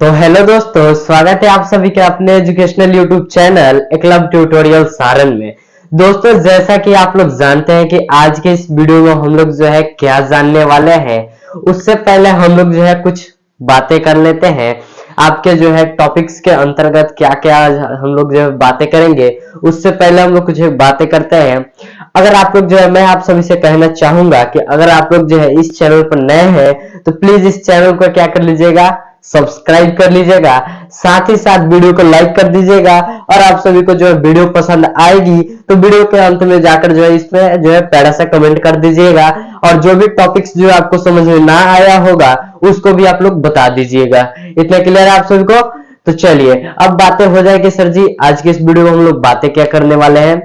तो हेलो दोस्तों, स्वागत है आप सभी के अपने educational YouTube channel Eklavya tutorial Saran में। दोस्तों, जैसा कि आप लोग जानते हैं कि आज के इस वीडियो में हम लोग जो है क्या जानने वाले हैं, उससे पहले हम लोग जो है कुछ बातें कर लेते हैं। आपके जो है टॉपिक्स के अंतर्गत क्या क्या हम लोग जो है बातें करेंगे, उससे पहले हम लोग कुछ बातें करते हैं। अगर आप लोग जो है, मैं आप सभी से कहना चाहूंगा कि अगर आप लोग जो है इस चैनल पर नए हैं तो प्लीज इस चैनल को क्या कर लीजिएगा, सब्सक्राइब कर लीजिएगा, साथ ही साथ वीडियो को लाइक कर दीजिएगा। और आप सभी को जो है वीडियो पसंद आएगी तो वीडियो के अंत में जाकर जो है इसमें जो है प्यारा सा कमेंट कर दीजिएगा, और जो भी टॉपिक्स जो आपको समझ में ना आया होगा उसको भी आप लोग बता दीजिएगा। इतना क्लियर है आप सभी को? तो चलिए अब बातें हो जाएगी। सर जी, आज के इस वीडियो में हम लोग बातें क्या करने वाले हैं,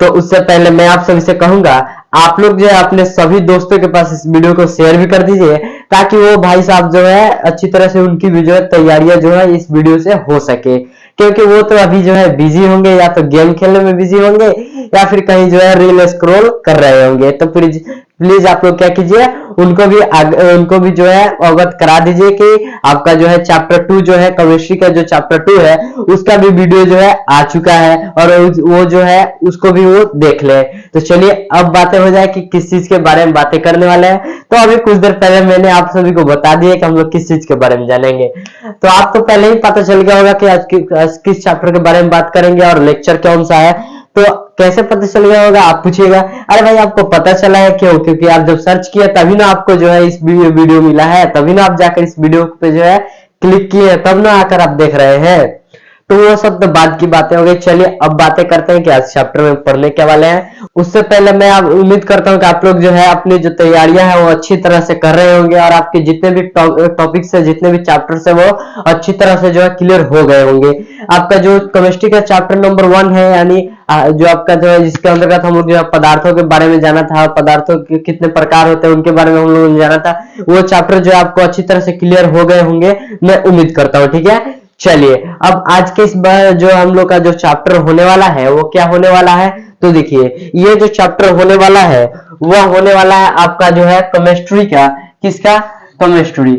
तो उससे पहले मैं आप सभी से कहूंगा आप लोग जो है अपने सभी दोस्तों के पास इस वीडियो को शेयर भी कर दीजिए, ताकि वो भाई साहब जो है अच्छी तरह से उनकी भी जो है तैयारियां जो है इस वीडियो से हो सके। क्योंकि वो तो अभी जो है बिजी होंगे, या तो गेम खेलने में बिजी होंगे या फिर कहीं जो है रील स्क्रॉल कर रहे होंगे। तो प्लीज आप लोग क्या कीजिए, उनको भी जो है अवगत करा दीजिए कि आपका जो है चैप्टर 2 जो है केमिस्ट्री का जो चैप्टर 2 है उसका भी वीडियो जो है आ चुका है, और वो जो है उसको भी वो देख ले। तो चलिए अब बातें हो जाए कि किस चीज के बारे में बातें करने वाले हैं। तो अभी कुछ देर पहले मैंने आप सभी को बता दिया कि हम लोग किस चीज के बारे में जानेंगे, तो आपको पहले ही पता चल गया होगा कि आज किस चैप्टर के बारे में बात करेंगे और लेक्चर कौन सा है। तो कैसे पता चल गया होगा आप पूछिएगा, अरे भाई आपको पता चला है क्यों? क्योंकि आप जब सर्च किया तभी ना आपको जो है इस वीडियो मिला है, तभी ना आप जाकर इस वीडियो पे जो है क्लिक किए, तब ना आकर आप देख रहे हैं। तो वो सब तो बाद की बातें हो गई। चलिए अब बातें करते हैं कि आज चैप्टर में पढ़ने के वाले हैं। उससे पहले मैं आप उम्मीद करता हूँ कि आप लोग जो है अपनी जो तैयारियां हैं वो अच्छी तरह से कर रहे होंगे, और आपके जितने भी टॉपिक्स है, जितने भी चैप्टर्स है, वो अच्छी तरह से जो है क्लियर हो गए होंगे। आपका जो केमिस्ट्री का चैप्टर नंबर 1 है, यानी जो आपका जो है जिसके अंतर्गत हम लोग जो है पदार्थों के बारे में जाना था, पदार्थों के कितने प्रकार होते हैं उनके बारे में हम लोगों ने जाना था, वो चैप्टर जो है आपको अच्छी तरह से क्लियर हो गए होंगे, मैं उम्मीद करता हूँ। ठीक है, चलिए अब आज के इस बार जो हम लोग का जो चैप्टर होने वाला है वो क्या होने वाला है, तो देखिए ये जो चैप्टर होने वाला है वह होने वाला है आपका जो है केमिस्ट्री का। किसका? केमिस्ट्री।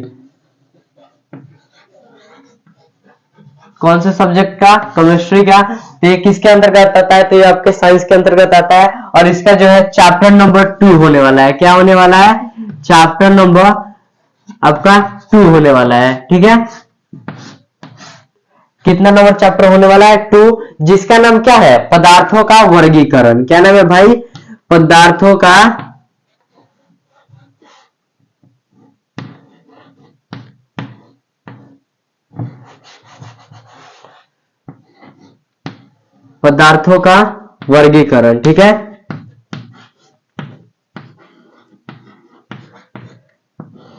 कौन से सब्जेक्ट का? केमिस्ट्री का। तो ये किसके अंतर्गत आता है? तो ये आपके साइंस के अंतर्गत आता है, और इसका जो है चैप्टर नंबर 2 होने वाला है। क्या होने वाला है? चैप्टर नंबर आपका 2 होने वाला है। ठीक है, कितना नंबर चैप्टर होने वाला है? 2, जिसका नाम क्या है? पदार्थों का वर्गीकरण। क्या नाम है भाई? पदार्थों का वर्गीकरण। ठीक है,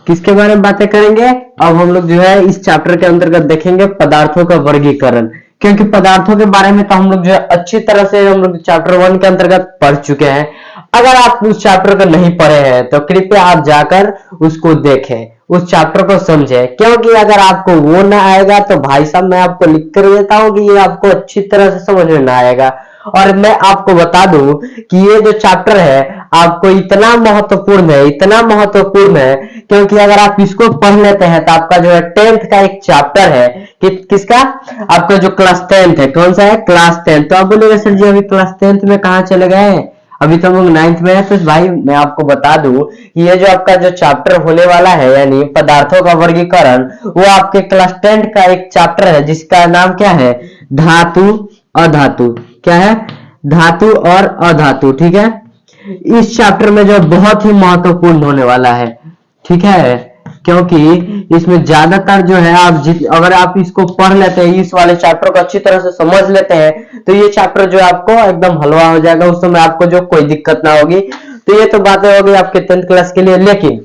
किसके बारे में बातें करेंगे? अब हम लोग जो है इस चैप्टर के अंतर्गत देखेंगे पदार्थों का वर्गीकरण, क्योंकि पदार्थों के बारे में तो हम लोग जो है अच्छी तरह से हम लोग चैप्टर 1 के अंतर्गत पढ़ चुके हैं। अगर आप उस चैप्टर को नहीं पढ़े हैं तो कृपया आप जाकर उसको देखें, उस चैप्टर को समझें, क्योंकि अगर आपको वो ना आएगा तो भाई साहब मैं आपको लिख कर देता हूं कि ये आपको अच्छी तरह से समझ में ना आएगा। और मैं आपको बता दूं कि ये जो चैप्टर है आपको इतना महत्वपूर्ण है, इतना महत्वपूर्ण है, क्योंकि अगर आप इसको पढ़ लेते हैं तो आपका जो है 10th का एक चैप्टर है कि किसका? आपका जो क्लास 10th है। कौन सा है? Class 10th। तो आप बोलेंगे सर जी अभी क्लास 10th में कहाँ चले गए, अभी तो हम लोग 9th में है। तो भाई मैं आपको बता दूं कि ये जो आपका जो चैप्टर होने वाला है यानी पदार्थों का वर्गीकरण, वो आपके क्लास 10th का एक चैप्टर है जिसका नाम क्या है? धातु अधातु। क्या है? धातु और अधातु। ठीक है, इस चैप्टर में जो बहुत ही महत्वपूर्ण होने वाला है। ठीक है, क्योंकि इसमें ज्यादातर जो है आप अगर आप इसको पढ़ लेते हैं, इस वाले चैप्टर को अच्छी तरह से समझ लेते हैं, तो ये चैप्टर जो है आपको एकदम हलवा हो जाएगा, उस समय आपको जो कोई दिक्कत ना होगी। तो ये तो बातें हो गई आपके 10th क्लास के लिए, लेकिन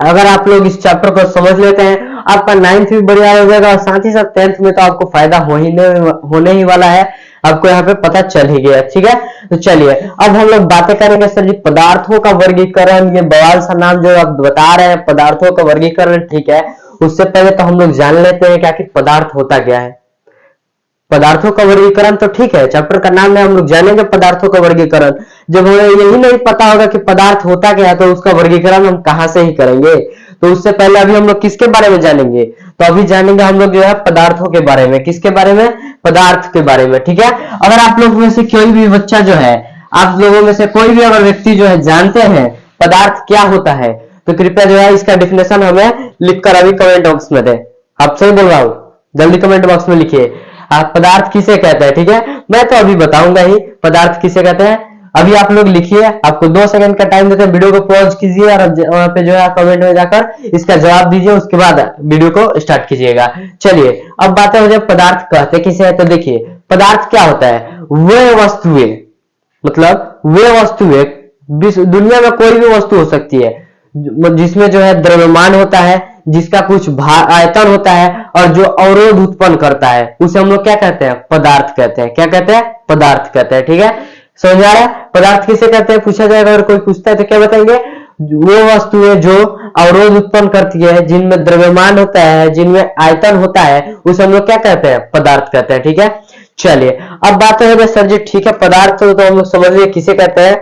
अगर आप लोग इस चैप्टर को समझ लेते हैं आपका 9th भी बढ़िया हो जाएगा, और साथ ही साथ 10th में तो आपको फायदा होने ही वाला है, आपको यहाँ पे पता चल ही गया। ठीक है, तो चलिए अब हम लोग बातें करेंगे सर जी पदार्थों का वर्गीकरण। ये बवाल सा नाम जो आप बता रहे हैं पदार्थों का वर्गीकरण, ठीक है, उससे पहले तो हम लोग जान लेते हैं क्या कि पदार्थ होता क्या है। पदार्थों का वर्गीकरण तो ठीक है, चैप्टर का नाम है, हम लोग जानेंगे पदार्थों का वर्गीकरण। जब हमें यही नहीं पता होगा कि पदार्थ होता क्या है तो उसका वर्गीकरण हम कहां से ही करेंगे। तो उससे पहले अभी हम लोग किसके बारे में जानेंगे? तो अभी जानेंगे हम लोग जो है पदार्थों के बारे में। किसके बारे में? पदार्थ के बारे में, ठीक है। अगर आप लोग में से कोई भी बच्चा जो है, आप लोगों में से कोई भी अगर व्यक्ति जो है जानते हैं पदार्थ क्या होता है, तो कृपया जो है इसका डिफिनेशन हमें लिखकर अभी कमेंट बॉक्स में दे। आप सही बोल रहा हूं, जल्दी कमेंट बॉक्स में लिखिए आप पदार्थ किसे कहते हैं, ठीक है। मैं तो अभी बताऊंगा ही पदार्थ किसे कहते हैं। अभी आप लोग लिखिए, आपको 2 सेकंड का टाइम देते हैं, वीडियो को पॉज कीजिए और वहां पे जो है कमेंट में जाकर इसका जवाब दीजिए, उसके बाद वीडियो को स्टार्ट कीजिएगा। चलिए अब बातें हो जाए पदार्थ कहते किसे है। तो देखिए पदार्थ क्या होता है, वे वस्तुएं, मतलब वे वस्तुएं, दुनिया में कोई भी वस्तु हो सकती है जिसमें जो है द्रव्यमान होता है, जिसका कुछ आयतन होता है और जो अवरोध उत्पन्न करता है, उसे हम लोग क्या कहते हैं? पदार्थ कहते हैं। क्या कहते हैं? पदार्थ कहते हैं, ठीक है। समझ आ रहा है? पदार्थ किसे कहते हैं पूछा जाएगा, अगर कोई पूछता है तो क्या बताएंगे? वो वस्तुएं जो अवरोध उत्पन्न करती है, जिनमें द्रव्यमान होता है, जिनमें आयतन होता है, उसे हम लोग क्या कहते हैं? पदार्थ कहते हैं, ठीक है। चलिए अब बातें हो जाए सर जी, ठीक है पदार्थ तो हम लोग समझ लिए किसे कहते हैं।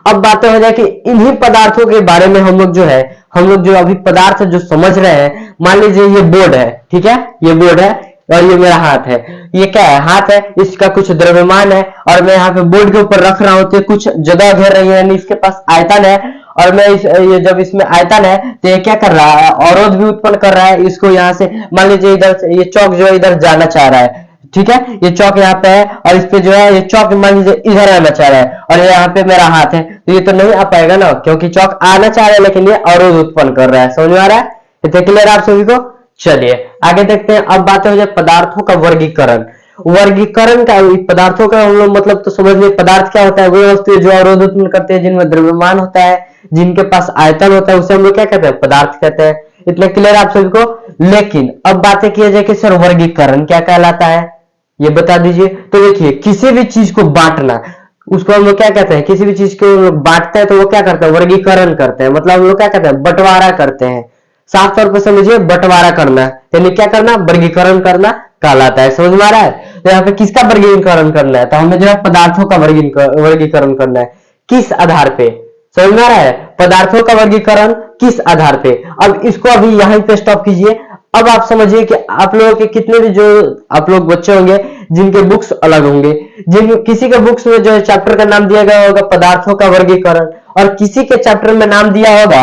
अब बातें हो जाए कि इन्हीं पदार्थों के बारे में हम लोग जो है, हम लोग जो अभी पदार्थ जो समझ रहे हैं, मान लीजिए ये बोर्ड है, ठीक है, ये बोर्ड है और ये मेरा हाथ है। ये क्या है? हाथ है, इसका कुछ द्रव्यमान है और मैं यहाँ पे बोर्ड के ऊपर रख रहा हूं तो कुछ जगह घेर रही है, यानी इसके पास आयतन है। और मैं ये जब इसमें आयतन है तो ये क्या कर रहा है? अवरोध भी उत्पन्न कर रहा है। इसको यहाँ से मान लीजिए इधर से ये चौक जो है इधर जाना चाह रहा है, ठीक है, ये चौक यहाँ पे है और इस पे जो है ये चौक मान लीजिए इधर आना चाह रहा है और यहाँ पे मेरा हाथ है, तो ये तो नहीं आ पाएगा ना, क्योंकि चौक आना चाह रहा है लेकिन ये अवरोध उत्पन्न कर रहा है। समझ में आ रहा है? इतना क्लियर आप सभी को? चलिए आगे देखते हैं। अब बातें हो जाए पदार्थों का वर्गीकरण। वर्गीकरण का, पदार्थों का हम लोग मतलब तो समझ लिए पदार्थ क्या होता है, वे वस्तुएं जो अवरोध उत्पन्न करते हैं, जिनमें द्रव्यमान होता है, जिनके पास आयतन होता है, उसे हम लोग क्या कहते हैं? पदार्थ कहते हैं। इतना क्लियर आप सभी को? लेकिन अब बातें किया जाए कि सर वर्गीकरण क्या कहलाता है, ये बता दीजिए। तो देखिए किसी भी चीज को बांटना, उसको हम लोग क्या कहते हैं? किसी भी चीज को बांटते हैं तो वो क्या करते हैं? वर्गीकरण करते हैं, मतलब हम लोग क्या कहते हैं? बंटवारा करते हैं। साफ तौर पर समझिए, बंटवारा करना यानी क्या करना? वर्गीकरण करना कहलाता है। समझ में आ रहा है? तो यहाँ पे किसका वर्गीकरण करना है? तो हमें जो है पदार्थों का वर्गीकरण करना है। किस आधार पे? समझ में आ रहा है? पदार्थों का वर्गीकरण किस आधार पे? अब इसको अभी यहीं पे स्टॉप कीजिए। अब आप समझिए कि आप लोगों के कितने भी जो आप लोग बच्चे होंगे जिनके बुक्स अलग होंगे, जिन किसी के बुक्स में जो है चैप्टर का नाम दिया गया होगा पदार्थों का वर्गीकरण, और किसी के चैप्टर में नाम दिया होगा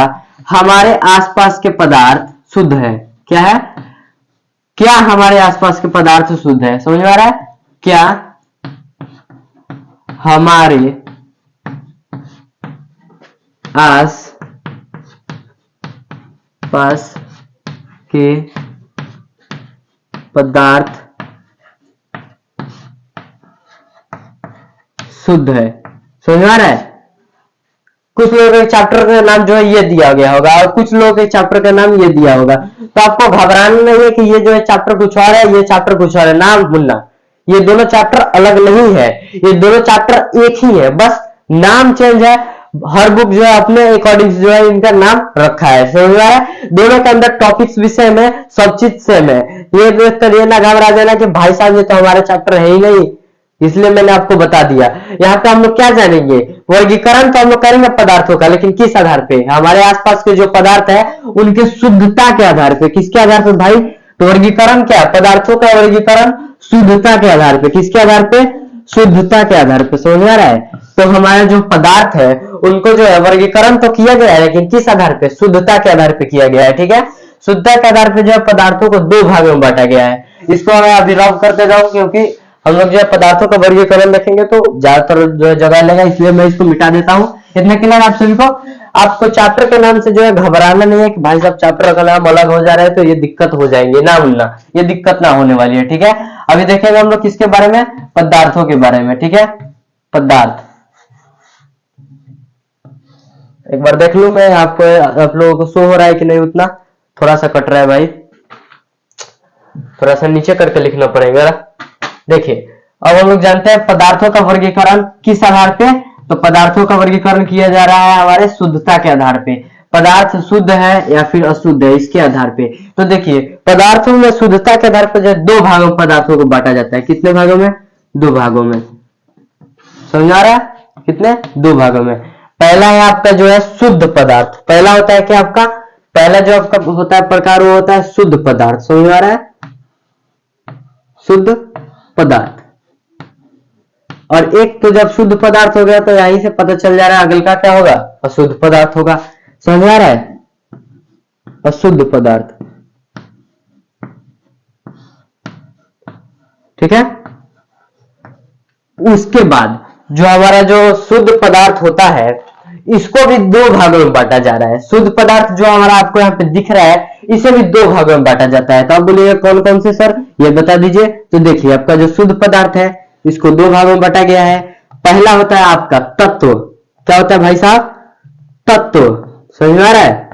हमारे आसपास के पदार्थ शुद्ध है। क्या है? क्या हमारे आसपास के पदार्थ शुद्ध है? समझ में आ रहा है? क्या हमारे आस पास के पदार्थ शुद्ध है। समझ में आ रहा है? कुछ लोगों के चैप्टर का नाम जो है ये दिया गया होगा और कुछ लोगों के चैप्टर का नाम ये दिया होगा, तो आपको घबराना नहीं है कि ये जो है चैप्टर कुछ और है, ये चैप्टर कुछ और है। नाम भूलना, ये दोनों चैप्टर अलग नहीं है, ये दोनों चैप्टर एक ही है, बस नाम चेंज है। हर बुक जो है अपने अकॉर्डिंग जो है इनका नाम रखा है। समझ में आ रहा है? दोनों के अंदर टॉपिक्स भी सेम है, सब चीज सेम है। ये देखकर ये ना घबरा जाना कि भाई साहब ये तो हमारा चैप्टर है ही नहीं, इसलिए मैंने आपको बता दिया। यहाँ पे हम लोग क्या जानेंगे? वर्गीकरण तो हम लोग करेंगे पदार्थों का, लेकिन किस आधार पे? हमारे आसपास के जो पदार्थ है उनके शुद्धता के आधार पे। किसके आधार पे भाई? तो वर्गीकरण क्या? पदार्थों का वर्गीकरण शुद्धता के आधार पे। किसके आधार पे? शुद्धता के आधार पे। समझ आ रहा है? तो हमारे जो पदार्थ है उनको जो है वर्गीकरण तो किया गया है, लेकिन किस आधार पे? शुद्धता के आधार पे किया गया है, ठीक है। शुद्धता के आधार पे जो है पदार्थों को 2 भागों में बांटा गया है। इसको मैं अभी रब करते जाऊं, क्योंकि हम लोग जो है पदार्थों का वर्गीकरण देखेंगे तो ज्यादातर जो है जगह लेगा, इसलिए मैं इसको मिटा देता हूं। इतने के लिए आप सभी को, आपको चैप्टर के नाम से जो है घबराना नहीं है कि भाई साहब चैप्टर का नाम अलग हो जा रहा है तो ये दिक्कत हो जाएंगे, ना भूलना, ये दिक्कत ना होने वाली है, ठीक है। अभी देखेंगे हम लोग किसके बारे में? पदार्थों के बारे में, ठीक है। पदार्थ एक बार देख लूं मैं, आपको आप लोगों को शो हो रहा है कि नहीं? उतना थोड़ा सा कट रहा है भाई, थोड़ा सा नीचे करके लिखना पड़ेगा। देखिए अब हम लोग जानते हैं पदार्थों का वर्गीकरण किस आधार पे? तो पदार्थों का वर्गीकरण किया जा रहा है हमारे शुद्धता के आधार पे। पदार्थ शुद्ध है या फिर अशुद्ध है, इसके आधार पे। तो देखिए पदार्थों में शुद्धता के आधार पर जो 2 भागों में पदार्थों को बांटा जाता है। कितने भागों में? 2 भागों में। समझ आ रहा है? कितने? 2 भागों में। पहला है आपका जो है शुद्ध पदार्थ। पहला होता है क्या आपका? पहला जो आपका होता है प्रकार वो होता है शुद्ध पदार्थ। समझ में आ रहा है? शुद्ध पदार्थ। और एक तो जब शुद्ध पदार्थ हो गया तो यहीं से पता चल जा रहा है अगले का क्या होगा, अशुद्ध पदार्थ होगा। समझ में आ रहा है? अशुद्ध पदार्थ। ठीक है। उसके बाद जो हमारा जो शुद्ध पदार्थ होता है इसको भी दो भागों में बांटा जा रहा है। शुद्ध पदार्थ जो हमारा आपको यहाँ पे दिख रहा है इसे भी दो भागों में बांटा जाता है। तो आप बोलिए कौन कौन से सर, ये बता दीजिए। तो देखिए आपका जो शुद्ध पदार्थ है इसको दो भागों में बांटा गया है। पहला होता है आपका तत्व। क्या होता है भाई साहब? तत्व। समझ में आ रहा है?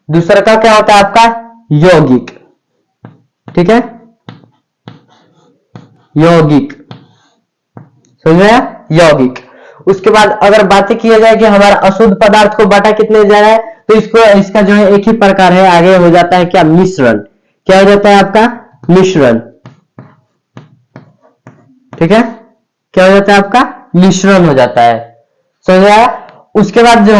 दूसरा का क्या होता है आपका? यौगिक। ठीक है, यौगिक। समझ में आया? यौगिक। उसके बाद अगर बातें किया जाए कि हमारा अशुद्ध पदार्थ को बांटा कितने जा रहा है, तो इसको इसका जो है एक ही प्रकार है, आगे हो जाता है क्या? मिश्रण। क्या हो जाता है आपका? मिश्रण। ठीक है, क्या हो जाता है आपका? मिश्रण हो जाता है। समझ आया? उसके बाद जो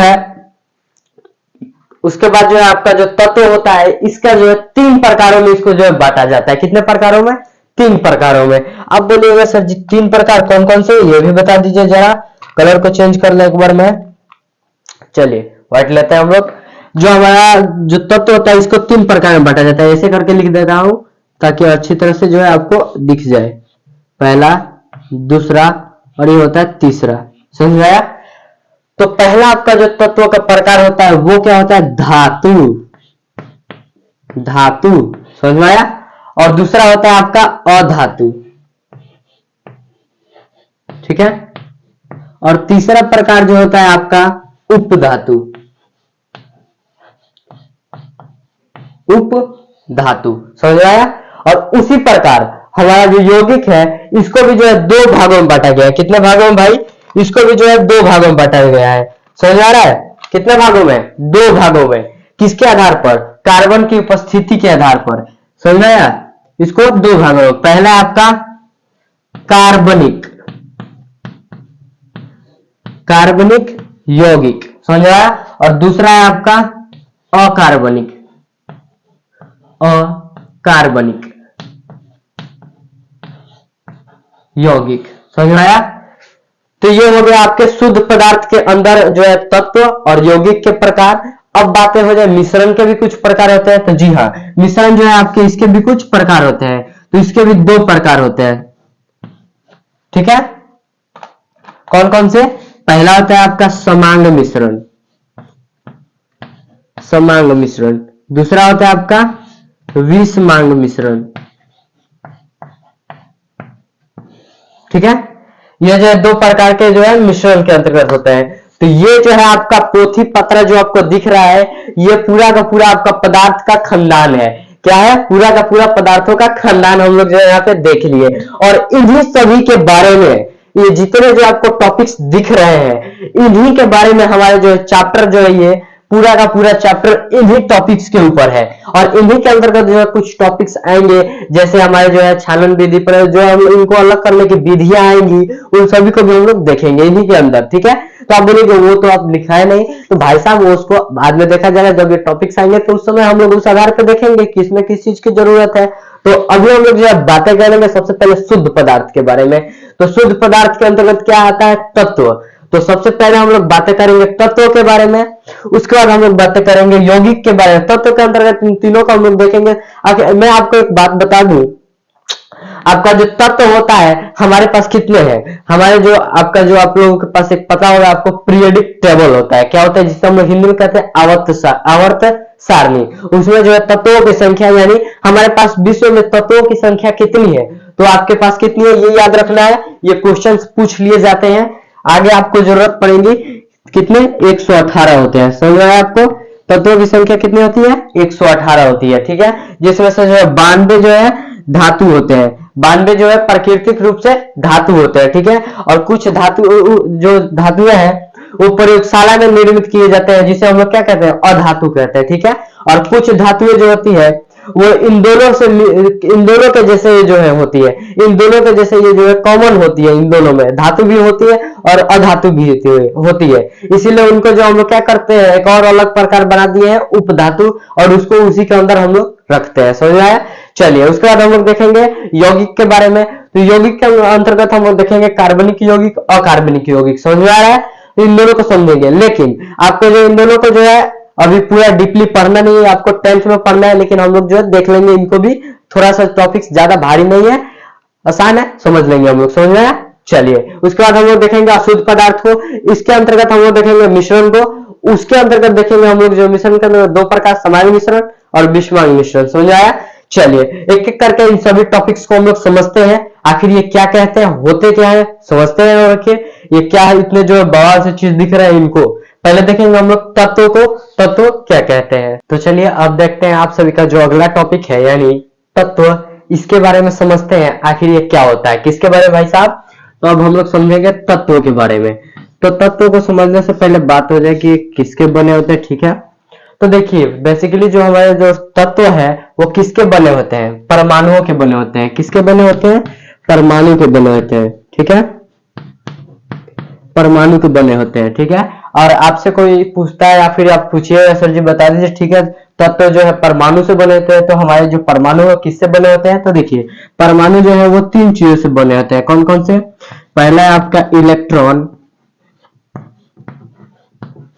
है आपका जो तत्व होता है इसका जो है तीन प्रकारों में इसको जो है बांटा जाता है। कितने प्रकारों में? तीन प्रकारों में। अब बोलिएगा सर जी तीन प्रकार कौन कौन से, ये भी बता दीजिए जरा। कलर को चेंज कर ले एक बार मैं। चलिए व्हाइट लेते हैं हम लोग। जो हमारा जो तत्व होता है इसको तीन प्रकार में बांटा जाता है। ऐसे करके लिख देता हूं ताकि अच्छी तरह से जो है आपको दिख जाए। पहला, दूसरा और ये होता है तीसरा। समझ में आया? तो पहला आपका जो तत्व का प्रकार होता है वो क्या होता है? धातु। धातु। समझ में आया? और दूसरा होता है आपका अधातु। ठीक है, और तीसरा प्रकार जो होता है आपका उपधातु। उपधातु। समझ में आया? और उसी प्रकार हमारा जो यौगिक है इसको भी जो है दो भागों में बांटा गया है। कितने भागों में भाई? इसको भी जो है दो भागों में बांटा गया है। समझ आ रहा है? कितने भागों में? दो भागों में। किसके आधार पर? कार्बन की उपस्थिति के आधार पर। समझ में आया? इसको दो भागों में। पहला आपका कार्बनिक, कार्बनिक यौगिक। समझ में आया? और दूसरा है आपका अकार्बनिक, अकार्बनिक यौगिक। समझ में आया? तो ये हो गया आपके शुद्ध पदार्थ के अंदर जो है तत्व और यौगिक के प्रकार। अब बातें हो जाए मिश्रण के भी कुछ प्रकार होते हैं। तो जी हाँ, मिश्रण जो है आपके इसके भी कुछ प्रकार होते हैं। तो इसके भी दो प्रकार होते हैं। ठीक है, कौन कौन से? पहला होता है आपका समांग मिश्रण, समांग मिश्रण। दूसरा होता है आपका विषमांग मिश्रण। ठीक है, ये जो है दो प्रकार के जो है मिश्रण के अंतर्गत होते हैं। तो ये जो है आपका पोथी पत्र जो आपको दिख रहा है ये पूरा का पूरा आपका पदार्थ का खानदान है। क्या है? पूरा का पूरा पदार्थों का खानदान हम लोग जो है यहाँ पे देख लिए। और इन्हीं सभी के बारे में ये जितने जो आपको टॉपिक्स दिख रहे हैं इन्हीं के बारे में हमारे जो चैप्टर जो है ये पूरा का पूरा चैप्टर इन्हीं टॉपिक्स के ऊपर है। और इन्हीं के अंतर्गत जो है कुछ टॉपिक्स आएंगे जैसे हमारे जो है छानन विधि पर जो हम इनको अलग करने की विधियां आएंगी उन सभी को भी हम लोग देखेंगे इन्हीं के अंदर। ठीक है, तो आप बोलेंगे वो तो आप लिखा है नहीं, तो भाई साहब वो उसको बाद में देखा जाएगा। जब ये टॉपिक्स आएंगे तो उस समय हम लोग उस आधार पर देखेंगे कि इसमें किस चीज की जरूरत है। तो अभी हम लोग जो है बातें करेंगे सबसे पहले शुद्ध पदार्थ के बारे में। तो शुद्ध पदार्थ के अंतर्गत क्या आता है? तत्व। तो सबसे पहले हम लोग बातें करेंगे तत्व के बारे में, उसके बाद हम लोग बातें करेंगे यौगिक के बारे में। तत्व के अंतर्गत इन तीनों का हम लोग देखेंगे। मैं आपको एक बात बता दूं, आपका जो तत्व होता है हमारे पास कितने हैं? हमारे जो आपका जो आप लोगों के पास एक पता होगा आपको पीरियोडिक टेबल होता है। क्या होता है? जिसको हम लोग हिंदी में कहते हैं आवर्त सारणी। उसमें जो है तत्वों की संख्या यानी हमारे पास विश्व में तत्वों की संख्या कितनी है तो आपके पास कितनी है ये याद रखना है। ये क्वेश्चन पूछ लिए जाते हैं, आगे आपको जरूरत पड़ेगी। कितने? 118 होते हैं। समझ में आया आपको? तत्वों की संख्या कितनी होती है? 118 होती है। ठीक है, जिसमें से जो है 92 जो है धातु होते हैं। 92 जो है प्राकृतिक रूप से धातु होते हैं। ठीक है, और कुछ धातु जो धातुएं हैं वो प्रयोगशाला में निर्मित किए जाते हैं जिसे हम लोग क्या कहते हैं? अधातु कहते हैं। ठीक है, और कुछ धातुएं जो होती है वो इन दोनों के जैसे ये जो है होती है, इन दोनों के जैसे ये जो है कॉमन होती है, इन दोनों में धातु भी होती है और अधातु भी होती है। इसीलिए उनको जो हम लोग क्या करते हैं, एक और अलग प्रकार बना दिए हैं उपधातु, और उसको उसी के अंदर हम लोग रखते हैं। समझ में आया? चलिए उसके बाद हम लोग देखेंगे यौगिक के बारे में। तो यौगिक के अंतर्गत हम लोग देखेंगे कार्बनिक यौगिक, अकार्बनिक यौगिक। समझ में आ रहा है? इन दोनों को समझेंगे, लेकिन आपको जो इन दोनों को जो है अभी पूरा डीपली पढ़ना नहीं है, आपको 10th में पढ़ना है, लेकिन हम लोग जो है देख लेंगे इनको भी। थोड़ा सा टॉपिक्स ज्यादा भारी नहीं है, आसान है, समझ लेंगे हम लोग। समझ में आया? चलिए उसके बाद हम लोग देखेंगे अशुद्ध पदार्थ को। इसके अंतर्गत हम लोग देखेंगे मिश्रण को। उसके अंतर्गत देखेंगे हम लोग जो मिश्रण के अंदर दो प्रकार, समांगी मिश्रण और विषमांगी मिश्रण। समझ आया? चलिए एक एक करके इन सभी टॉपिक्स को हम लोग समझते हैं, आखिर ये क्या कहते हैं, होते क्या है, समझते हैं। और रखिए ये क्या है, इतने जो बवाल से चीज दिख रहे हैं इनको पहले देखेंगे हम लोग तत्व को, तत्व क्या कहते हैं। तो चलिए अब देखते हैं आप सभी का जो अगला टॉपिक है यानी तत्व, इसके बारे में समझते हैं आखिर ये क्या होता है। किसके बारे में भाई साहब? तो अब हम लोग समझेंगे तत्वों के बारे में। तो तत्वों को समझने से पहले बात हो जाए कि किसके बने होते हैं, ठीक है। तो देखिए बेसिकली जो हमारे जो तत्व है वो किसके बने होते हैं, परमाणुओं के बने होते हैं। किसके बने होते हैं? परमाणु के बने होते हैं, ठीक है, परमाणु के बने होते हैं, ठीक है। और आपसे कोई पूछता है या फिर आप पूछिए सर जी बता दीजिए, ठीक है, तत्व जो है परमाणु से बने होते हैं। तो हमारे जो परमाणु है किससे बने होते हैं? तो देखिए परमाणु जो है वो तीन चीजों से बने होते हैं। कौन कौन से? पहला है आपका इलेक्ट्रॉन,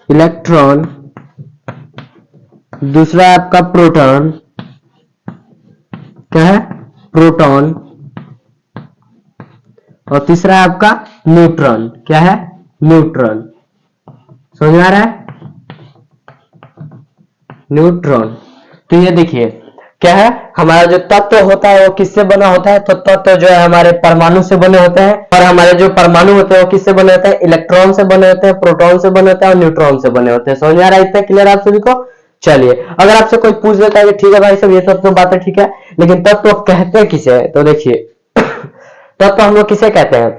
इलेक्ट्रॉन, दूसरा है आपका प्रोटॉन, क्या है? प्रोटॉन, और तीसरा है आपका न्यूट्रॉन, क्या है? न्यूट्रॉन। समझ में आ रहा है? न्यूट्रॉन। तो ये देखिए क्या है, हमारा जो तत्व होता है वो किससे बना होता है? तो तत्व जो है हमारे परमाणु से बने होते हैं, और हमारे जो परमाणु होते हैं वो किससे बने होते हैं? इलेक्ट्रॉन से बने होते हैं, प्रोटॉन से बने होते हैं और न्यूट्रॉन से बने होते हैं। समझ में आ रहा है? इतना क्लियर आप सभी को? चलिए अगर आपसे कोई पूछ देता है कि ठीक है भाई सब ये सब तो बात है, ठीक है, लेकिन तत्व कहते किसे? तो देखिए तत्व हम लोग किसे कहते हैं?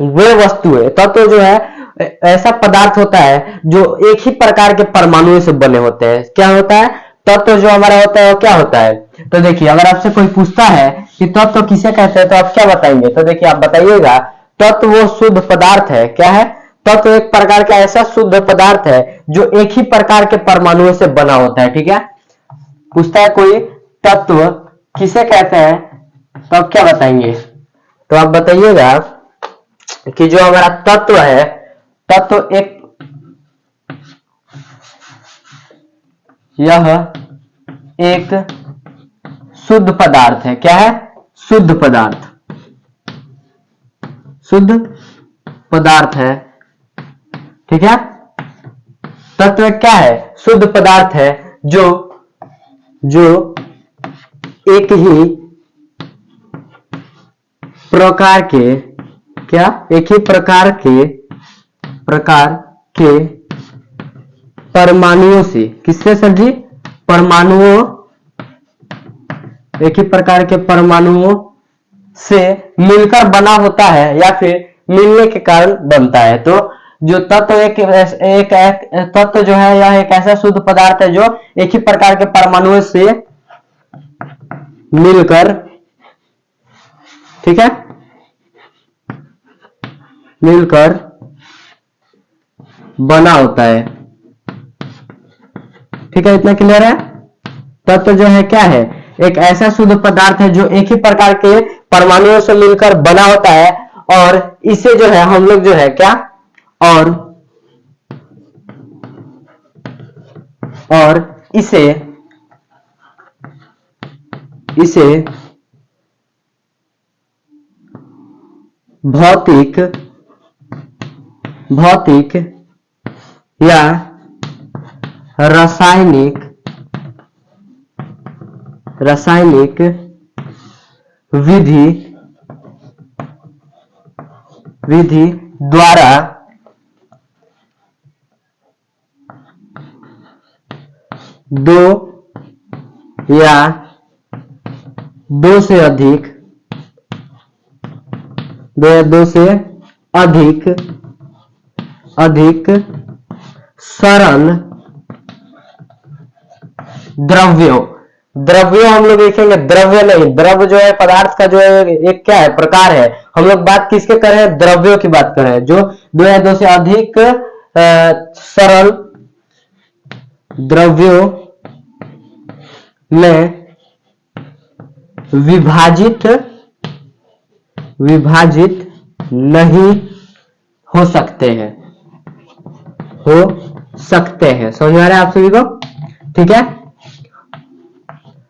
वे वस्तुएं, तत्व जो है ऐसा पदार्थ होता है जो एक ही प्रकार के परमाणुओं से बने होते हैं। क्या होता है? तत्व जो हमारा होता है वो क्या होता है? तो देखिए अगर आपसे कोई पूछता है कि तत्व किसे कहते हैं तो आप क्या बताएंगे? तो देखिए आप बताइएगा तत्व वो शुद्ध पदार्थ है। क्या है? तत्व एक प्रकार का ऐसा शुद्ध पदार्थ है जो एक ही प्रकार के परमाणुओं से बना होता है, ठीक है। पूछता है कोई तत्व किसे कहते हैं तो आप क्या बताएंगे? तो आप बताइएगा कि जो हमारा तत्व है, तत्व यह एक शुद्ध पदार्थ है। क्या है? शुद्ध पदार्थ, शुद्ध पदार्थ है, ठीक है। तत्व क्या है? शुद्ध पदार्थ है जो एक ही प्रकार के, क्या? एक ही प्रकार के परमाणुओं से, किससे सर जी? परमाणुओं, एक ही प्रकार के परमाणुओं से मिलकर बना होता है या फिर मिलने के कारण बनता है। तो जो तत्व एक तत्व जो है यह एक ऐसा शुद्ध पदार्थ है जो एक ही प्रकार के परमाणुओं से मिलकर, ठीक है, मिलकर बना होता है, ठीक है। इतना क्लियर है? तत्व जो है क्या है? एक ऐसा शुद्ध पदार्थ है जो एक ही प्रकार के परमाणुओं से मिलकर बना होता है, और इसे जो है हम लोग जो है क्या, और इसे भौतिक या रासायनिक विधि द्वारा दो या दो से अधिक सरल द्रव्यों द्रव्य हम लोग लिखेंगे, द्रव्य नहीं, द्रव्य जो है पदार्थ का जो है एक क्या है, प्रकार है। हम लोग बात किसके कर रहे हैं, द्रव्यों की बात कर रहे हैं, जो दो या दो से अधिक सरल द्रव्यों में विभाजित नहीं हो सकते हैं, समझ में आ रहा है आप सभी को? ठीक है,